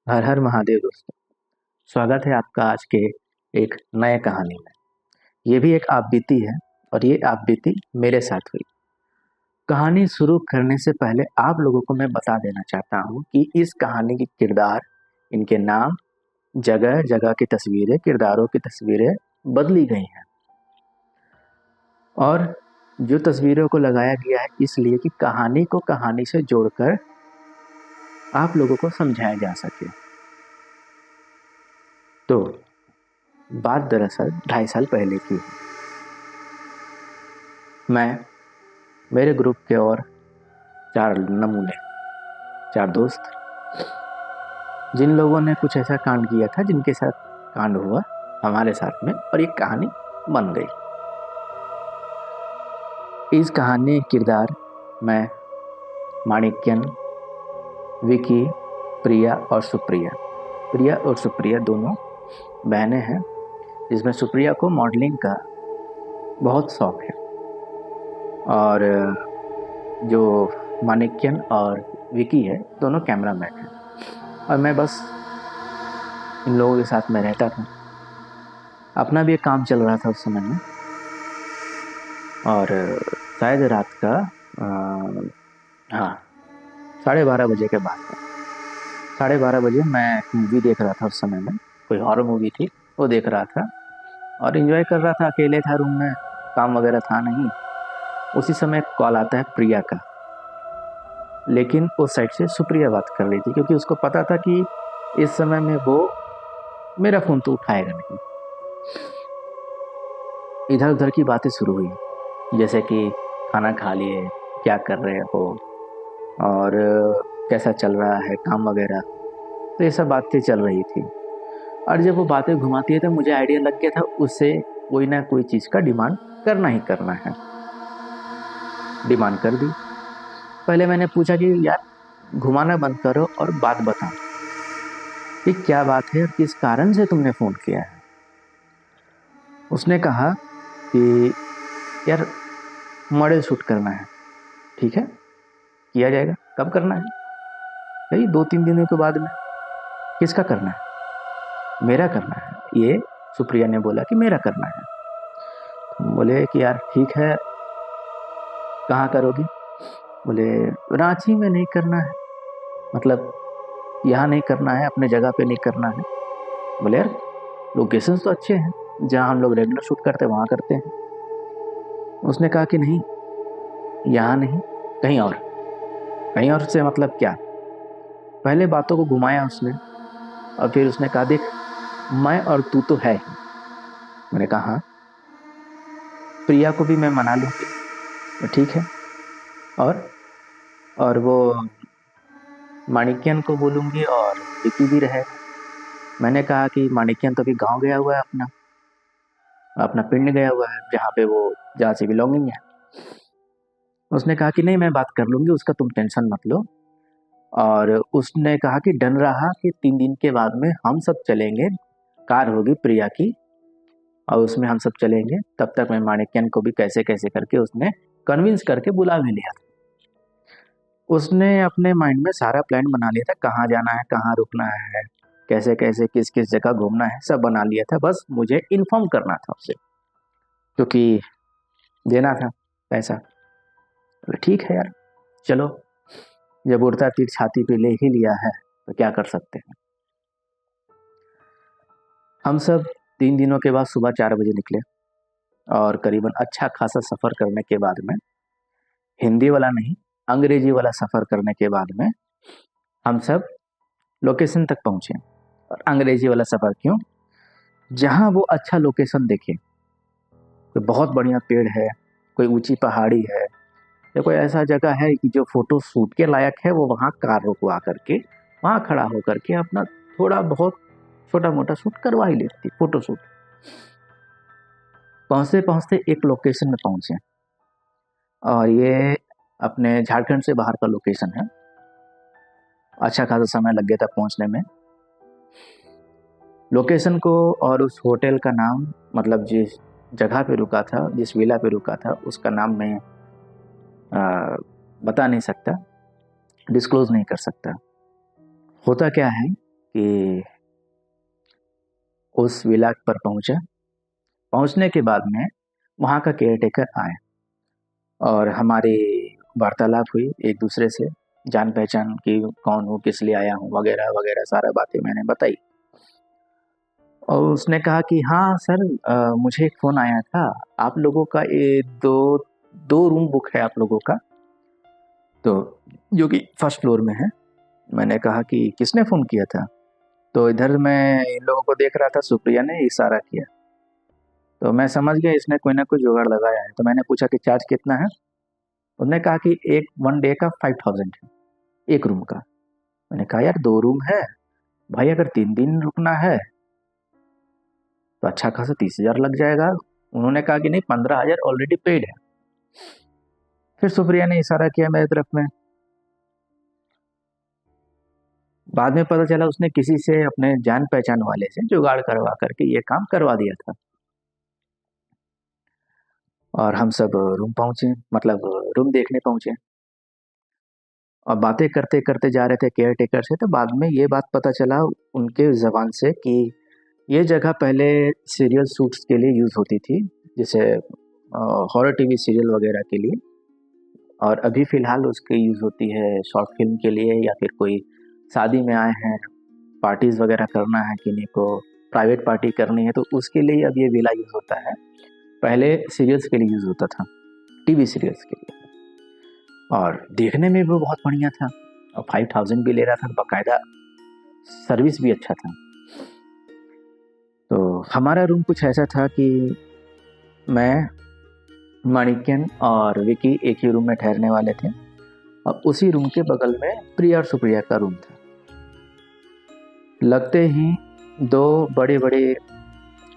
हर हर महादेव दोस्तों। स्वागत है आपका आज के एक नए कहानी में। ये भी एक आप बीती है और ये आप बीती मेरे साथ हुई। कहानी शुरू करने से पहले आप लोगों को मैं बता देना चाहता हूँ कि इस कहानी के किरदार, इनके नाम, जगह जगह की तस्वीरें, किरदारों की तस्वीरें बदली गई हैं और जो तस्वीरों को लगाया गया है इसलिए कि कहानी को कहानी से जोड़कर आप लोगों को समझाया जा सके। तो बात दरअसल 2.5 साल पहले की है। मैं, मेरे ग्रुप के और 4 नमूने, 4 दोस्त, जिन लोगों ने कुछ ऐसा कांड किया था जिनके साथ कांड हुआ हमारे साथ में और एक कहानी बन गई। इस कहानी किरदार मैं, माणिक्यन, विकी, प्रिया और सुप्रिया। प्रिया और सुप्रिया दोनों बहनें हैं, जिसमें सुप्रिया को मॉडलिंग का बहुत शौक है और जो माणिक्यन और विकी है दोनों कैमरामैन हैं और मैं बस इन लोगों के साथ में रहता था। अपना भी एक काम चल रहा था उस समय में और शायद रात का हाँ 12:30 बजे के बाद 12:30 बजे मैं मूवी देख रहा था। उस समय में कोई हॉरर मूवी थी, वो देख रहा था और एंजॉय कर रहा था। अकेले था रूम में, काम वगैरह था नहीं। उसी समय कॉल आता है प्रिया का, लेकिन उस साइड से सुप्रिया बात कर रही थी क्योंकि उसको पता था कि इस समय में वो मेरा फ़ोन तो उठाएगा नहीं। इधर उधर की बातें शुरू हुई, जैसे कि खाना खा लिए, क्या कर रहे हो और कैसा चल रहा है काम वगैरह। तो ये सब बातें चल रही थी और जब वो बातें घुमाती है तो मुझे आइडिया लग गया था उससे कोई ना कोई चीज़ का डिमांड करना ही करना है। डिमांड कर दी। पहले मैंने पूछा कि यार घुमाना बंद करो और बात बताओ कि क्या बात है और किस कारण से तुमने फ़ोन किया है। उसने कहा कि यार मॉडल शूट करना है। ठीक है, किया जाएगा। कब करना है? भाई 2-3 दिनों के बाद में। किसका करना है? मेरा करना है। ये सुप्रिया ने बोला कि मेरा करना है। बोले कि यार ठीक है, कहाँ करोगी? बोले रांची में नहीं करना है, मतलब यहाँ नहीं करना है, अपने जगह पे नहीं करना है। बोले यार लोकेशंस तो अच्छे हैं, जहाँ हम लोग रेगुलर शूट करते हैं वहाँ करते हैं। उसने कहा कि नहीं, यहाँ नहीं, कहीं और। कहीं और से मतलब क्या? पहले बातों को घुमाया उसने और फिर उसने कहा देख, मैं और तू तो है ही। मैंने कहा हाँ, प्रिया को भी मैं मना लूँगी। ठीक है, और वो माणिक्यन को बोलूँगी और विकी भी रहेगा। मैंने कहा कि माणिक्यन तो अभी गाँव गया हुआ है, अपना अपना पिंड गया हुआ है, जहाँ से बिलोंगिंग है। उसने कहा कि नहीं, मैं बात कर लूँगी उसका, तुम टेंशन मत लो। और उसने कहा कि डन रहा कि 3 दिन के बाद में हम सब चलेंगे, कार होगी प्रिया की और उसमें हम सब चलेंगे। तब तक मैं माणिक्यन को भी कैसे कैसे करके उसने कन्विंस करके बुला भी लिया था। उसने अपने माइंड में सारा प्लान बना लिया था, कहाँ जाना है, कहाँ रुकना है, कैसे कैसे किस किस जगह घूमना है, सब बना लिया था। बस मुझे इन्फॉर्म करना था उससे, क्योंकि देना था पैसा। बोले ठीक है यार, चलो, जब उड़ता तीर छाती पे ले ही लिया है तो क्या कर सकते हैं। हम सब 3 दिनों के बाद सुबह 4 बजे निकले और करीबन अच्छा खासा सफ़र करने के बाद में, हिंदी वाला नहीं अंग्रेजी वाला सफ़र करने के बाद में हम सब लोकेशन तक पहुँचे। और अंग्रेजी वाला सफ़र क्यों? जहाँ वो अच्छा लोकेशन देखे, कोई बहुत बढ़िया पेड़ है, कोई ऊंची पहाड़ी है या कोई ऐसा जगह है कि जो फोटो शूट के लायक है, वो वहाँ कार रुकवा करके वहाँ खड़ा होकर के अपना थोड़ा बहुत छोटा मोटा शूट करवा ही लेती, फोटो शूट। पहुँचते पहुँचते एक लोकेशन में पहुँचे और ये अपने झारखंड से बाहर का लोकेशन है। अच्छा खासा समय लग गया था पहुँचने में। लोकेशन को और उस होटल का नाम, मतलब जिस जगह पे रुका था, जिस विला पे रुका था, उसका नाम मैं बता नहीं सकता, डिस्क्लोज नहीं कर सकता। होता क्या है कि उस विला पर पहुंचा। पहुंचने के बाद में वहाँ का केयरटेकर आए और हमारी वार्तालाप हुई एक दूसरे से, जान पहचान की, कौन हूँ, किस लिए आया हूँ, वगैरह वगैरह सारा बातें मैंने बताई। और उसने कहा कि हाँ सर, मुझे एक फ़ोन आया था, आप लोगों का ये दो रूम बुक है आप लोगों का, तो जो कि फर्स्ट फ्लोर में है। मैंने कहा कि किसने फ़ोन किया था? तो इधर मैं इन लोगों को देख रहा था, सुप्रिया ने इशारा किया, तो मैं समझ गया इसने कोई ना कोई जुगाड़ लगाया है। तो मैंने पूछा कि चार्ज कितना है? उन्होंने कहा कि एक 1 डे का 5000 है, एक रूम का। मैंने कहा यार 2 रूम है भाई, अगर 3 दिन रुकना है तो अच्छा खासा 30,000 लग जाएगा। उन्होंने कहा कि नहीं, 15,000 ऑलरेडी पेड है। फिर सुप्रिया ने इशारा किया मेरी तरफ में। बाद में पता चला उसने किसी से, अपने जान पहचान वाले से जुगाड़ करवा करके ये काम करवा दिया था। और हम सब रूम पहुंचे, मतलब रूम देखने पहुंचे, और बातें करते करते जा रहे थे केयर टेकर से। तो बाद में ये बात पता चला उनके ज़बान से कि ये जगह पहले सीरियल शूट्स के लिए यूज़ होती थी, जैसे हॉरर टीवी सीरियल वगैरह के लिए, और अभी फ़िलहाल उसकी यूज़ होती है शॉर्ट फिल्म के लिए, या फिर कोई शादी में आए हैं, पार्टीज़ वगैरह करना है, किन्हीं को प्राइवेट पार्टी करनी है, तो उसके लिए अब ये विला यूज़ होता है। पहले सीरियल्स के लिए यूज़ होता था, टीवी सीरियल्स के लिए। और देखने में भी बहुत बढ़िया था, और 5000 भी ले रहा था, बाकायदा सर्विस भी अच्छा था। तो हमारा रूम कुछ ऐसा था कि मैं, माणिक्यन और विकी एक ही रूम में ठहरने वाले थे, और उसी रूम के बगल में प्रिया और सुप्रिया का रूम था। लगते ही 2 बड़े बड़े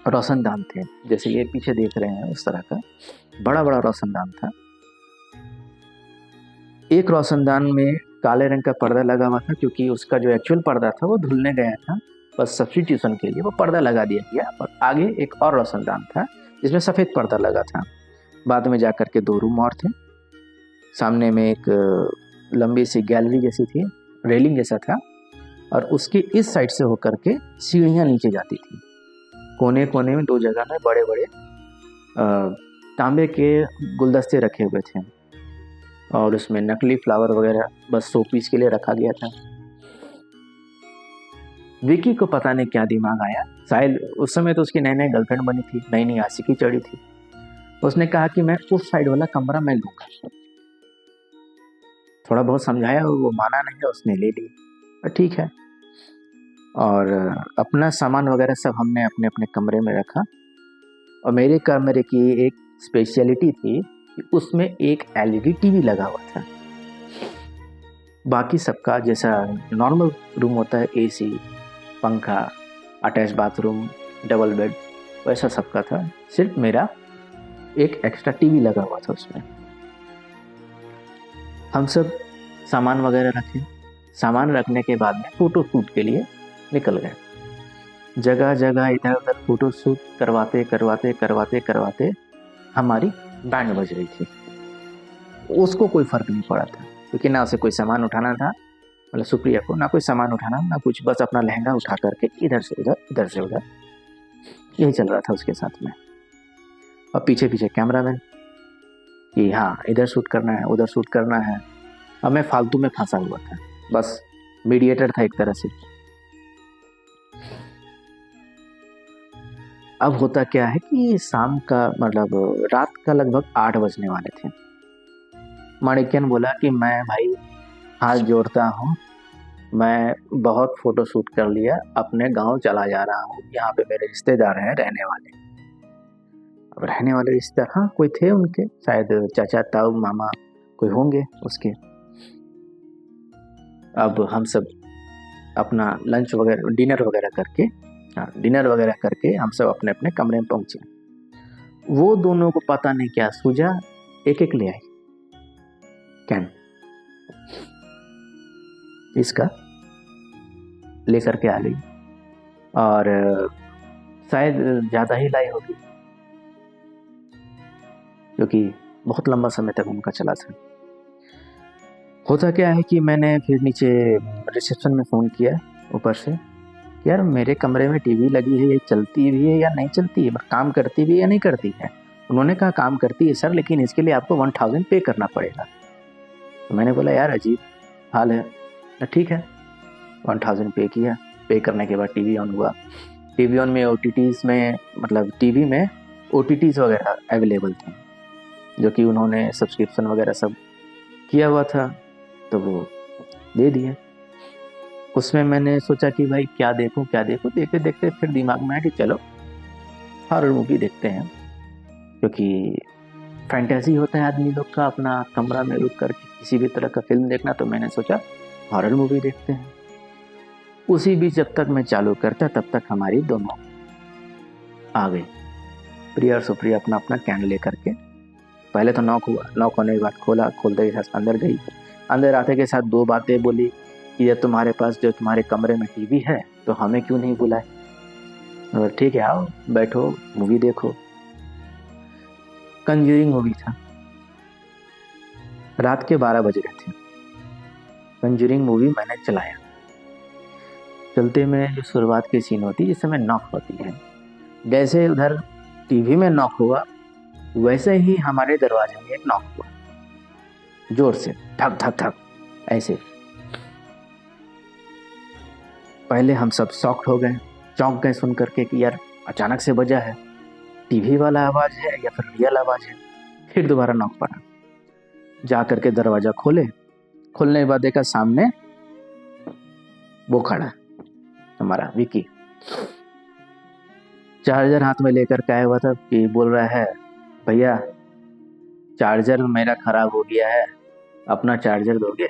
रोशनदान थे, जैसे ये पीछे देख रहे हैं उस तरह का बड़ा बड़ा रोशनदान था। एक रोशनदान में काले रंग का पर्दा लगा हुआ था, क्योंकि उसका जो एक्चुअल पर्दा था वो धुलने गया था, बस सब्स्टिट्यूशन के लिए वो पर्दा लगा दिया गया। और आगे एक और रोशनदान था जिसमें सफ़ेद पर्दा लगा था। बाद में जाकर के 2 रूम और थे। सामने में एक लंबी सी गैलरी जैसी थी, रेलिंग जैसा था, और उसके इस साइड से होकर के सीढ़ियाँ नीचे जाती थी। कोने कोने में 2 जगह में बड़े बड़े तांबे के गुलदस्ते रखे हुए थे, और उसमें नकली फ्लावर वगैरह बस शो पीस के लिए रखा गया था। विकी को पता नहीं क्या दिमाग आया, शायद उस समय तो उसकी नई नई गर्लफ्रेंड बनी थी, नई नई आशिकी चढ़ी थी। उसने कहा कि मैं उस साइड वाला कमरा मैं लूँगा। थोड़ा बहुत समझाया और वो माना नहीं, उसने ले ली, और ठीक है। और अपना सामान वगैरह सब हमने अपने अपने कमरे में रखा। और मेरे कमरे की एक स्पेशलिटी थी कि उसमें एक एलईडी टीवी लगा हुआ था। बाकी सबका जैसा नॉर्मल रूम होता है, एसी, पंखा, अटैच बाथरूम, डबल बेड, वैसा सबका था। सिर्फ मेरा एक एक्स्ट्रा टीवी लगा हुआ था उसमें। हम सब सामान वगैरह रखे। सामान रखने के बाद में फ़ोटो शूट के लिए निकल गए। जगह जगह इधर उधर फ़ोटो शूट करवाते करवाते करवाते करवाते हमारी बैंड बज रही थी। उसको कोई फ़र्क नहीं पड़ा था, क्योंकि ना उसे कोई सामान उठाना था, मतलब सुप्रिया को ना कोई सामान उठाना ना कुछ, बस अपना लहंगा उठा करके इधर से उधर यही चल रहा था उसके साथ में। और पीछे पीछे कैमरामैन कि हाँ इधर शूट करना है, उधर शूट करना है। अब मैं फालतू में फंसा हुआ था, बस मीडिएटर था एक तरह से। अब होता क्या है कि शाम का, मतलब रात का लगभग 8 बजने वाले थे। माणिक्यन बोला कि मैं भाई हाथ जोड़ता हूँ, मैं बहुत फ़ोटो शूट कर लिया, अपने गांव चला जा रहा हूँ, यहाँ पे मेरे रिश्तेदार हैं रहने वाले। अब रहने वाले रिश्तेदार, हाँ कोई थे उनके, शायद चाचा ताऊ मामा कोई होंगे उसके। अब हम सब अपना लंच वगैरह, डिनर वगैरह करके हम सब अपने अपने कमरे में पहुंचे। वो दोनों को पता नहीं क्या सूझा, एक एक ले आई कैन, इसका लेकर के आ गई, और शायद ज़्यादा ही लाई होगी, क्योंकि बहुत लंबा समय तक उनका चला था। होता क्या है कि मैंने फिर नीचे रिसेप्शन में फ़ोन किया ऊपर से कि यार मेरे कमरे में टीवी लगी है, ये चलती भी है या नहीं चलती है, काम करती भी है या नहीं करती है। उन्होंने कहा काम करती है सर, लेकिन इसके लिए आपको 1000 पे करना पड़ेगा। तो मैंने बोला यार अजीब हाल है। तो ठीक है, 1000 पे किया। पे करने के बाद टीवी ऑन हुआ। टीवी ऑन में OTTs में, मतलब टीवी में OTTs वगैरह अवेलेबल थे, जो कि उन्होंने सब्सक्रिप्शन वगैरह सब किया हुआ था, तो वो दे दिए। उसमें मैंने सोचा कि भाई क्या देखूं क्या देखूं, देखते देखते फिर दिमाग में आया कि चलो हॉरर मूवी देखते हैं, क्योंकि फैंटेसी होता है आदमी लोग का अपना कमरा में रुक करके किसी भी तरह का फिल्म देखना। तो मैंने सोचा हॉरर मूवी देखते हैं। उसी बीच जब तक मैं चालू करता तब तक हमारी दोनों आ गई, प्रिया और सुप्रिया अपना अपना कैन लेकर के। पहले तो नॉक हुआ, नॉक होने के बाद खोला, खोलते के साथ अंदर गई। अंदर आते के साथ 2 बातें बोली कि ये तुम्हारे पास जो तुम्हारे कमरे में टीवी है तो हमें क्यों नहीं बुलाए। और ठीक है आओ बैठो मूवी देखो। कंज्यूरिंग मूवी था, रात के 12 बज रहे थे। कंज्यूरिंग मूवी मैंने चलाया। चलते में जो शुरुआत की सीन होती है जिस समय नॉक होती है, जैसे उधर टीवी में नॉक हुआ वैसे ही हमारे दरवाजे में एक नॉक हुआ, जोर से धक धक धक ऐसे। पहले हम सब शॉक्ड हो गए, चौंक गए सुन करके कि यार अचानक से बजा है, टीवी वाला आवाज है या फिर रियल आवाज है। फिर दोबारा नॉक पड़ा, जा करके दरवाजा खोले। खोलने के बाद देखा सामने वो खड़ा हमारा विकी, चार्जर हाथ में लेकर के आया हुआ था कि बोल रहा है भैया चार्जर मेरा खराब हो गया है, अपना चार्जर दोगे।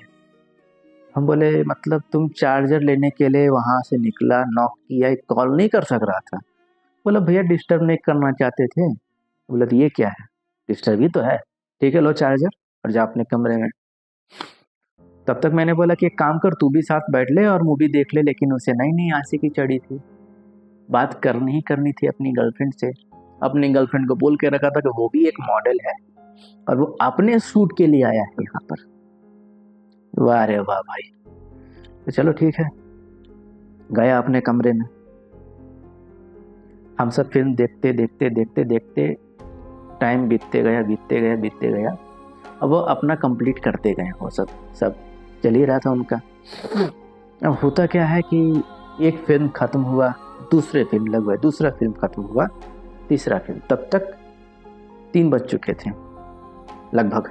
हम बोले मतलब तुम चार्जर लेने के लिए वहां से निकला, नॉक किया, कॉल नहीं कर सक रहा था। बोला भैया डिस्टर्ब नहीं करना चाहते थे। बोला तो ये क्या है, डिस्टर्ब ही तो है। ठीक है लो चार्जर और जा अपने कमरे में। तब तक मैंने बोला कि एक काम कर तू भी साथ बैठ ले और मूवी देख ले, लेकिन उसे नहीं आशिकी चढ़ी थी, बात करनी ही करनी थी अपनी गर्लफ्रेंड से। अपनी गर्लफ्रेंड को बोल के रखा था कि वो भी एक मॉडल है और वो अपने शूट के लिए आया है यहाँ पर। वाह रे वाह भाई। तो चलो ठीक है, गया अपने कमरे में। हम सब फिल्म देखते देखते देखते देखते टाइम बीतते गया बीतते गया बीतते गया। अब वो अपना कंप्लीट करते गए, वो सब चल ही रहा था उनका। अब होता क्या है कि एक फिल्म खत्म हुआ, दूसरे फिल्म लगवाए, दूसरा फिल्म खत्म हुआ, तीसरा फिल्म, तब तक 3 बज चुके थे, लगभग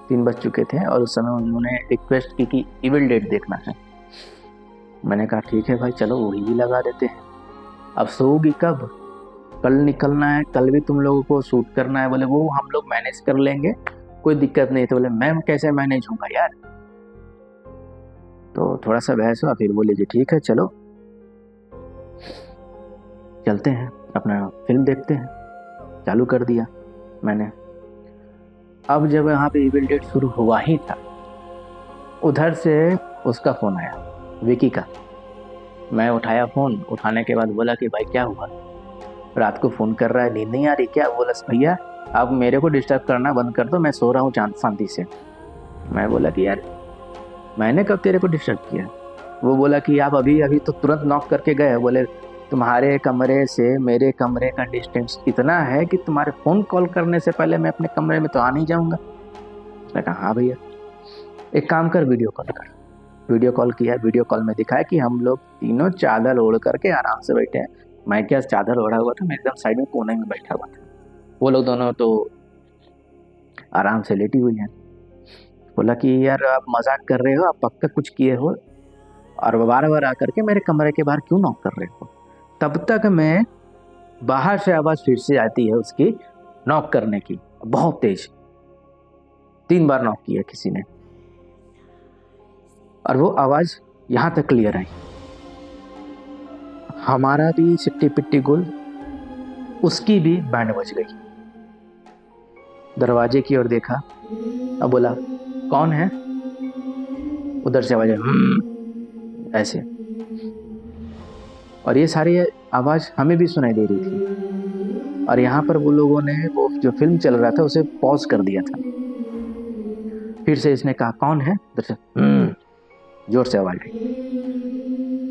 3 बज चुके थे। और उस समय उन्होंने रिक्वेस्ट की कि इविल डेड देखना है। मैंने कहा ठीक है भाई चलो वही भी लगा देते हैं। अब सोओगी कब, कल निकलना है, कल भी तुम लोगों को शूट करना है। बोले वो हम लोग मैनेज कर लेंगे, कोई दिक्कत नहीं। तो बोले मैम कैसे मैनेज होगा यार। तो थोड़ा सा बहस हुआ, फिर बोले जी ठीक है चलो चलते हैं अपना फिल्म देखते हैं। चालू कर दिया मैंने। अब जब यहाँ पे इविल डेड शुरू हुआ ही था, उधर से उसका फोन आया, विकी का। मैं उठाया फोन, उठाने के बाद बोला कि भाई क्या हुआ, रात को फोन कर रहा है, नींद नहीं आ रही क्या। बोला भैया आप मेरे को डिस्टर्ब करना बंद कर दो, मैं सो रहा हूँ शांति से। मैं बोला कि यार मैंने कब तेरे को डिस्टर्ब किया। वो बोला कि आप अभी अभी तो तुरंत नॉक करके गए। बोले तुम्हारे कमरे से मेरे कमरे का डिस्टेंस इतना है कि तुम्हारे फ़ोन कॉल करने से पहले मैं अपने कमरे में तो आ नहीं जाऊँगा। मैं कहा हाँ भैया, एक काम कर वीडियो कॉल कर। वीडियो कॉल किया, वीडियो कॉल में दिखाया कि हम लोग तीनों चादर ओढ़ करके आराम से बैठे हैं। मैं क्या चादर ओढ़ा हुआ था, मैं एकदम साइड में कोने में बैठा हुआ था, वो लोग दोनों तो आराम से लेटी हुई हैं। बोला कि यार आप मजाक कर रहे हो, आप पक्का कुछ किए हो और बार बार आकर के मेरे कमरे के बाहर क्यों नॉक कर रहे हो। तब तक मैं बाहर से आवाज़ फिर से आती है उसकी नॉक करने की, बहुत तेज, 3 बार नॉक किया किसी ने, और वो आवाज़ यहाँ तक क्लियर आई। हमारा भी सिट्टी पिट्टी गुल, उसकी भी बैंड बज गई। दरवाजे की ओर देखा, अब बोला कौन है। उधर से आवाज़ ऐसे, और ये सारी आवाज़ हमें भी सुनाई दे रही थी। और यहाँ पर वो लोगों ने वो जो फिल्म चल रहा था उसे पॉज कर दिया था। फिर से इसने कहा कौन है, उधर से जोर से आवाज़ आई।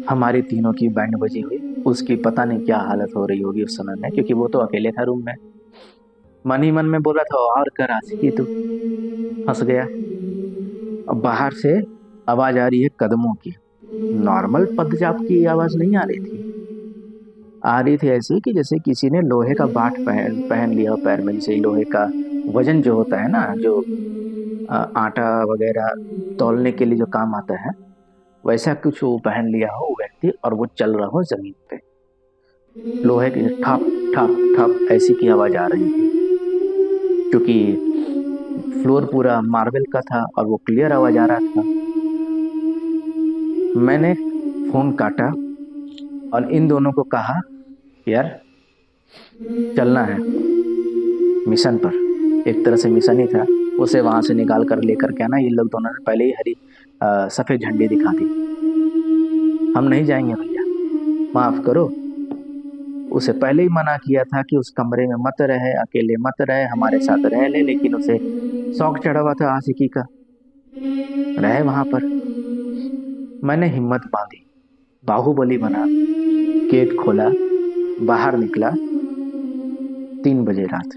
हमारी तीनों की बैंड बजी हुई। उसकी पता नहीं क्या हालत हो रही होगी उस समय में, क्योंकि वो तो अकेले था रूम में। मन ही मन में बोला था और कर आशिकी तू। हंस गया। अब बाहर से आवाज आ रही है कदमों की। नॉर्मल पदचाप की आवाज नहीं आ रही थी। आ रही थी ऐसी कि जैसे किसी ने लोहे का बाट पहन पहन लिया हो पैर में, जैसे लोहे का वजन जो होता है ना, जो आटा वगैरह तौलने के लिए जो काम आता है, वैसा कुछ वो पहन लिया हो वो व्यक्ति, और वो चल रहा हो जमीन पे। लोहे की ठप ठप ठप ऐसी की आवाज आ रही थी, क्योंकि फ्लोर पूरा मार्बल का था और वो क्लियर आवाज आ रहा था। मैंने फोन काटा और इन दोनों को कहा, यार चलना है मिशन पर। एक तरह से मिशन ही था। उसे वहां से निकाल कर लेकर के आना। ये लोग दोनों ने पहले ही सफेद झंडी दिखा दी। हम नहीं जाएंगे भैया, माफ करो। उसे पहले ही मना किया था कि उस कमरे में मत रहे, अकेले मत रहे, हमारे साथ रह ले, लेकिन उसे शौक चढ़ा हुआ था आशिकी का, रहे वहां पर। मैंने हिम्मत बांधी, बाहुबली बना, गेट खोला, बाहर निकला। 3 बजे रात,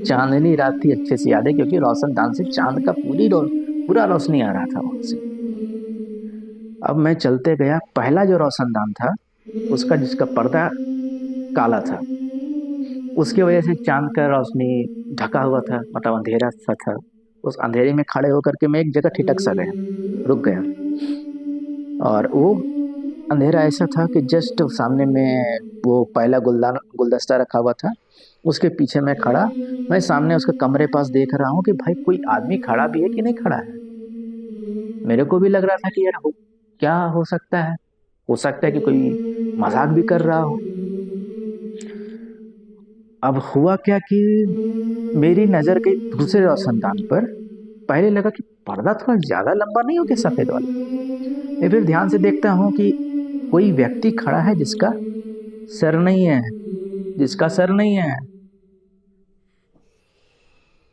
चांदनी रात थी, अच्छे से याद है, क्योंकि रोशनदान से चांद का पूरा रोशनी आ रहा था वहां से। अब मैं चलते गया। पहला जो रोशनदान था उसका, जिसका पर्दा काला था, उसकी वजह से चांद का रोशनी ढका हुआ था, मतलब अंधेरा सा था। उस अंधेरे में खड़े होकर के मैं एक जगह ठिठक सा गया, रुक गया। और वो अंधेरा ऐसा था कि जस्ट सामने में वो पहला गुलदस्ता रखा हुआ था, उसके पीछे मैं खड़ा। मैं सामने उसके कमरे पास देख रहा हूँ कि भाई कोई आदमी खड़ा भी है कि नहीं खड़ा है। मेरे को भी लग रहा था कि यार क्या हो सकता है कि कोई मजाक भी कर रहा हो। अब हुआ क्या कि मेरी नजर गई दूसरे रोशनदान पर। पहले लगा कि पर्दा थोड़ा ज्यादा लंबा नहीं हो गया सफेद वाला। मैं फिर ध्यान से देखता हूँ कि कोई व्यक्ति खड़ा है जिसका सर नहीं है, जिसका सर नहीं है।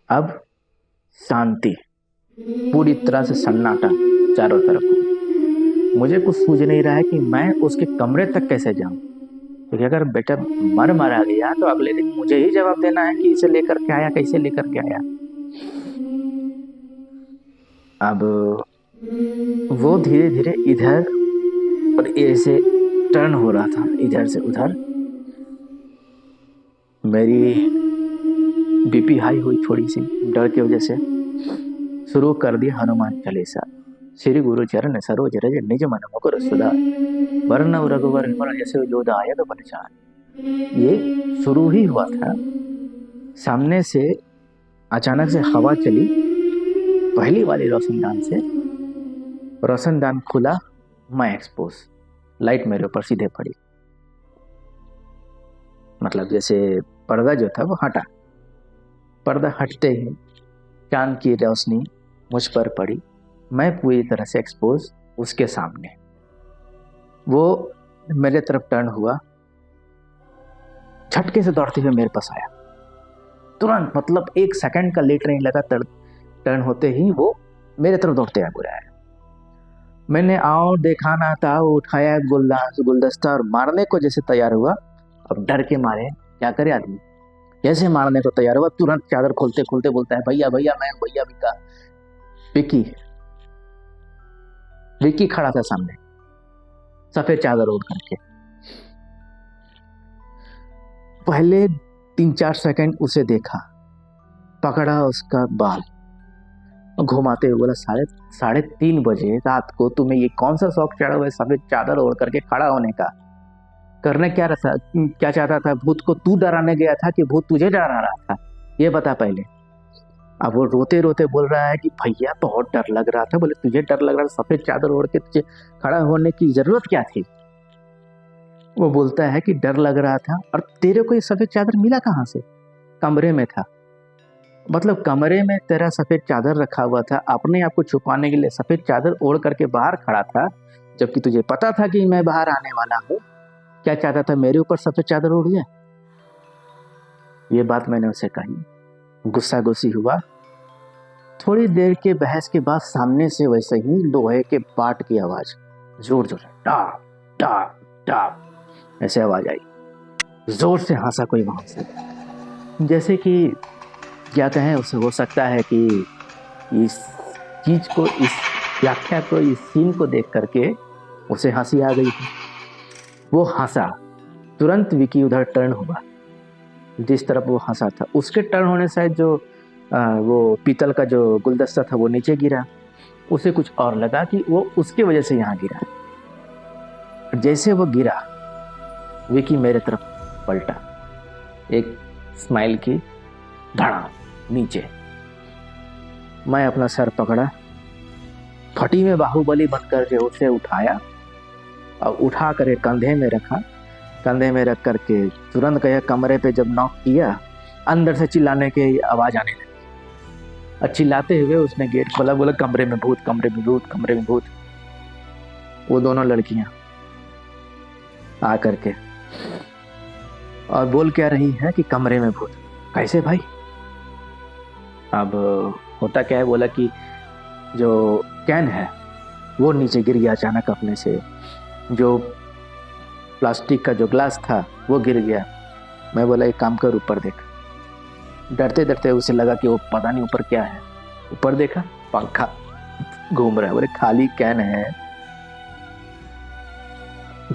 अब शांति, पूरी तरह से सन्नाटा चारों तरफ। मुझे कुछ सूझ नहीं रहा है कि मैं उसके कमरे तक कैसे जाऊं, क्योंकि अगर बेटा मर मारा गया तो अगले दिन मुझे ही जवाब देना है कि इसे लेकर के आया, कैसे लेकर के आया। अब वो धीरे धीरे इधर और ऐसे टर्न हो रहा था, इधर से उधर। मेरी बीपी हाई हुई थोड़ी सी डर की वजह से। शुरू कर दिया हनुमान चालीसा। श्री गुरु चरण सरोज रज निज मन मुकुर सुधार, वरन रघुवर विमल जैसे जो दायक बलचार। ये शुरू ही हुआ था। सामने से अचानक से हवा चली, पहली वाली रोशनदान से। रोशनदान खुला, मैं एक्सपोज। लाइट मेरे ऊपर सीधे पड़ी, मतलब जैसे पर्दा जो था वो हटा। पर्दा हटते ही चांद की रोशनी मुझ पर पड़ी। मैं पूरी तरह से एक्सपोज उसके सामने। वो मेरे तरफ टर्न हुआ, झटके से दौड़ते हुए मेरे पास आया तुरंत, मतलब 1 सेकंड का लेट नहीं लगा। टर्न होते ही वो मेरे तरफ दौड़ते आया। मैंने आओ देखा ना था, उठाया गुलदस्ता और मारने को जैसे तैयार हुआ। अब डर के मारे क्या करे आदमी, जैसे मारने को तैयार हुआ तुरंत चादर खोलते खोलते बोलता है, भैया भैया मैं भैया विक्का। विक्की विक्की खड़ा था सामने, सफेद चादर ओढ़ करके। पहले 3-4 सेकंड उसे देखा, पकड़ा उसका बाल, घुमाते हुए बोला, 3:30 बजे रात को तुम्हें ये कौन सा शौक चढ़ा हुआ है सफेद चादर ओढ़ करके खड़ा होने का? करने क्या चाहता था? भूत को तू डराने गया था कि भूत तुझे डरा रहा था? ये बता पहले। अब वो रोते रोते बोल रहा है कि भैया बहुत डर लग रहा था। बोले तुझे डर लग रहा था? सफेद चादर ओढ़ के तुझे खड़ा होने की जरूरत क्या थी? वो बोलता है कि डर लग रहा था। और तेरे को ये सफेद चादर मिला कहाँ से? कमरे में था। मतलब कमरे में तेरा सफेद चादर रखा हुआ था, अपने आप को छुपाने के लिए सफेद चादर ओढ़ करके बाहर खड़ा था, जबकि तुझे पता था कि मैं बाहर आने वाला हूँ। क्या चाहता था, मेरे ऊपर सफेद चादर ओढ़ जाए? ये बात मैंने उसे कही, गुस्सा गुस्सी हुआ। थोड़ी देर के बहस के बाद सामने से वैसे ही लोहे के बाट की आवाज, जोर जोर से टाप टाप टाप ऐसे आवाज आई। जोर से हंसा कोई वहां से, जैसे कि क्या कहें उसे, हो सकता है कि इस चीज को, इस व्याख्या को, इस सीन को देख करके उसे हंसी आ गई थी। वो हंसा, तुरंत विकी उधर टर्न हुआ, जिस तरफ वो हंसा था उसके टर्न होने से जो वो पीतल का जो गुलदस्ता था वो नीचे गिरा। उसे कुछ और लगा कि वो उसकी वजह से यहाँ गिरा। जैसे वो गिरा, विकी मेरे तरफ पलटा, एक स्माइल की, धड़ा नीचे। मैं अपना सर पकड़ा, फटी में बाहुबली बनकर के उसे उठाया और उठा कर कंधे में रखा। कंधे में रख करके तुरंत गया कमरे पे। जब नॉक किया, अंदर से चिल्लाने की आवाज आने लगी और चिल्लाते हुए उसने गेट खोला, बोला कमरे में भूत, कमरे में भूत, कमरे में भूत। वो दोनों लड़कियां आ करके और बोल क्या रही है कि कमरे में भूत। कैसे भाई? अब होता क्या है, बोला कि जो कैन है वो नीचे गिर गया अचानक अपने से, जो प्लास्टिक का जो ग्लास था वो गिर गया। मैं बोला एक काम कर, ऊपर देख। डरते डरते उसे लगा कि वो पता नहीं ऊपर क्या है। ऊपर देखा, पंखा घूम रहा है। बोले खाली कैन है,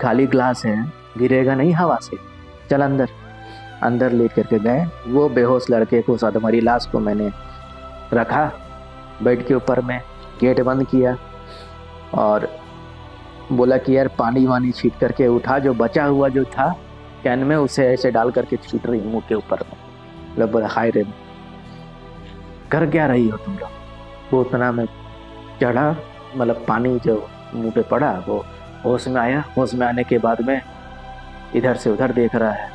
खाली ग्लास है, गिरेगा नहीं हवा से, चल अंदर। अंदर ले करके गए। वो बेहोश लड़के को, हमारी लाश को मैंने रखा बेड के ऊपर में, गेट बंद किया और बोला कि यार पानी वानी छीट करके उठा, जो बचा हुआ जो था कैन में उसे ऐसे डाल करके छीट रही मुंह के ऊपर में। मतलब बोला हाय रे, कर क्या रही हो तुम लोग? वो उतना में चढ़ा, मतलब पानी जो मुंह पे पड़ा, वो होश में आया। होश में आने के बाद में इधर से उधर देख रहा है।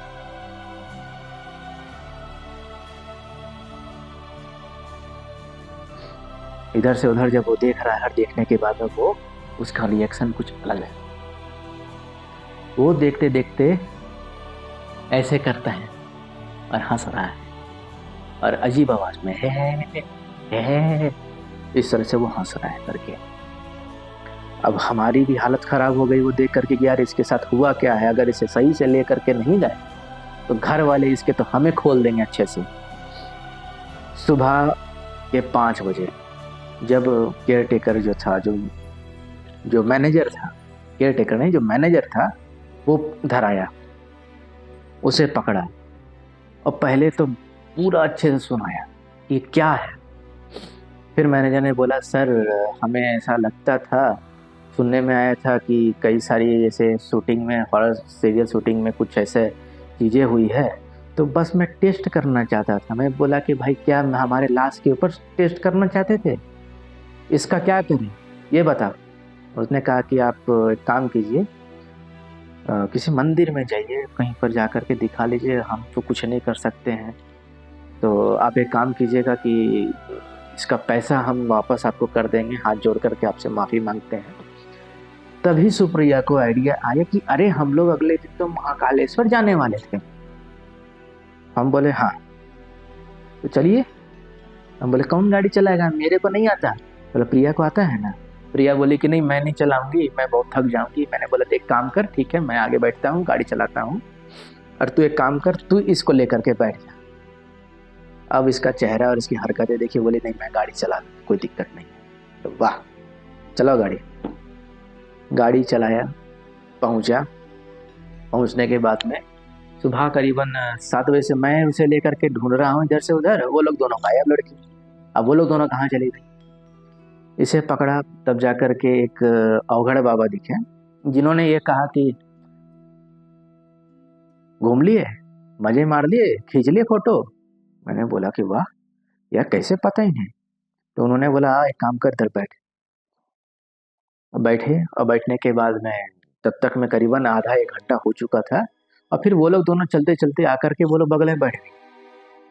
इधर से उधर जब वो देख रहा है, देखने के बाद में वो, उसका रिएक्शन कुछ अलग है। वो देखते देखते ऐसे करता है और हंस रहा है और अजीब आवाज में है, इस तरह से वो हंस रहा है करके। अब हमारी भी हालत खराब हो गई वो देख करके कि यार इसके साथ हुआ क्या है। अगर इसे सही से ले करके नहीं गए तो घर वाले इसके तो हमें खोल देंगे अच्छे से। सुबह के 5 बजे जब केयर टेकर जो था, जो मैनेजर था, केयर टेकर नहीं, जो मैनेजर था, वो घर आया, उसे पकड़ा और पहले तो पूरा अच्छे से सुनाया ये क्या है। फिर मैनेजर ने बोला सर हमें ऐसा लगता था, सुनने में आया था कि कई सारी ऐसे शूटिंग में, हॉरर सीरियल शूटिंग में कुछ ऐसे चीज़ें हुई है, तो बस मैं टेस्ट करना चाहता था। मैं बोला कि भाई क्या हमारे लाश के ऊपर टेस्ट करना चाहते थे? इसका क्या करें ये बताओ। उसने कहा कि आप एक काम कीजिए, किसी मंदिर में जाइए, कहीं पर जा कर के दिखा लीजिए, हम तो कुछ नहीं कर सकते हैं। तो आप एक काम कीजिएगा कि इसका पैसा हम वापस आपको कर देंगे, हाथ जोड़ करके आपसे माफ़ी मांगते हैं। तभी सुप्रिया को आइडिया आया कि अरे हम लोग अगले दिन तो महाकालेश्वर जाने वाले थे। हम बोले हाँ तो चलिए। हम बोले कौन गाड़ी चलाएगा, मेरे को नहीं आता। बोले प्रिया को आता है ना। प्रिया बोली कि नहीं मैं नहीं चलाऊंगी, मैं बहुत थक जाऊंगी। मैंने बोला एक काम कर, ठीक है मैं आगे बैठता हूँ, गाड़ी चलाता हूँ, और तू एक काम कर, तू इसको लेकर के बैठ जा। अब इसका चेहरा और इसकी हरकतें देखिए। बोले नहीं मैं गाड़ी चला लूँ, कोई दिक्कत नहीं। तो वाह, चलाओ गाड़ी। गाड़ी चलाया, पहुँचा। पहुँचने के बाद में सुबह करीबन 7 बजे से मैं उसे लेकर के ढूंढ रहा हूँ इधर से उधर। वो लोग दोनों गायब, लड़की। अब वो लोग दोनों कहाँ चली गई? इसे पकड़ा, तब जाकर के एक अवघड़ बाबा दिखे, जिन्होंने ये कहा कि घूम लिए, मजे मार लिए, खींच लिए फोटो। मैंने बोला कि वाह यार कैसे पता इन्हें। तो उन्होंने बोला एक काम कर, इधर बैठ। बैठे और बैठने के बाद में तब तक मैं करीबन आधा 1 घंटा हो चुका था। और फिर वो लोग दोनों चलते चलते आकर के वो लोग बगल में बैठ गए।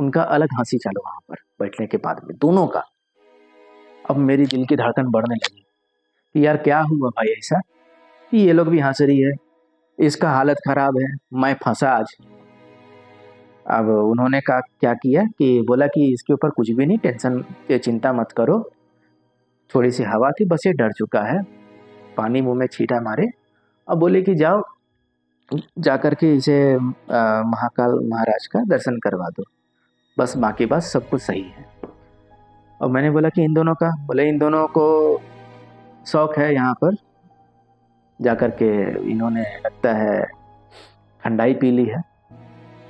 उनका अलग हंसी चालू वहां पर बैठने के बाद में दोनों का। अब मेरी दिल की धड़कन बढ़ने लगी कि यार क्या हुआ भाई ऐसा कि ये लोग भी हंस रही है, इसका हालत खराब है, मैं फंसा आज। अब उन्होंने कहा क्या किया कि बोला कि इसके ऊपर कुछ भी नहीं, टेंशन चिंता मत करो, थोड़ी सी हवा थी बस, ये डर चुका है, पानी मुंह में छींटा मारे और बोले कि जाओ जा कर के इसे महाकाल महाराज का दर्शन करवा दो, बस बाकी बात सब कुछ सही है। और मैंने बोला कि इन दोनों का, बोले इन दोनों को शौक है यहाँ पर जा कर के, इन्होंने लगता है ठंडाई पी ली है।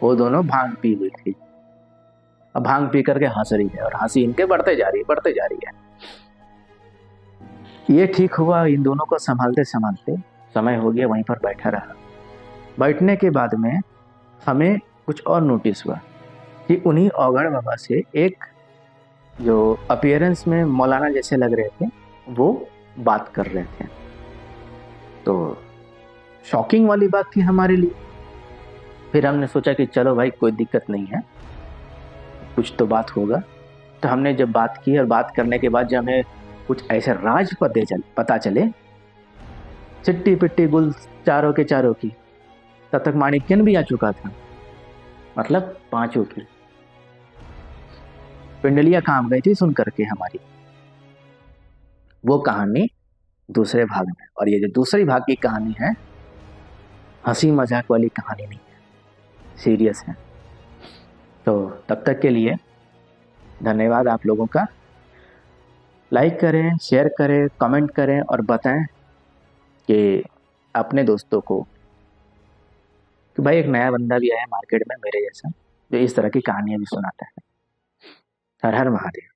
वो दोनों भांग पी हुई थी, अब भांग पी करके हंस रही है और हंसी इनके बढ़ते जा रही है। ये ठीक हुआ, इन दोनों को संभालते संभालते समय हो गया, वहीं पर बैठा रहा। बैठने के बाद में हमें कुछ और नोटिस हुआ कि उन्हीं औगड़ बाबा से एक जो अपीयरेंस में मौलाना जैसे लग रहे थे वो बात कर रहे थे। तो शॉकिंग वाली बात थी हमारे लिए। फिर हमने सोचा कि चलो भाई कोई दिक्कत नहीं है, कुछ तो बात होगा। तो हमने जब बात की और बात करने के बाद जब हमें कुछ ऐसे राज पता चले, चिट्टी पिट्टी गुल चारों के चारों की, तब तक माणिक्यन भी आ चुका था, मतलब पांचों की पिंडलियां काम गई थी सुन करके हमारी। वो कहानी दूसरे भाग में, और ये जो दूसरी भाग की कहानी है हंसी मजाक वाली कहानी नहीं है, सीरियस है। तो तब तक के लिए धन्यवाद आप लोगों का। लाइक करें, शेयर करें, कमेंट करें और बताएं कि अपने दोस्तों को कि भाई एक नया बंदा भी आया मार्केट में मेरे जैसा, जो इस तरह की कहानियां भी सुनाता है। हर हर महादेव।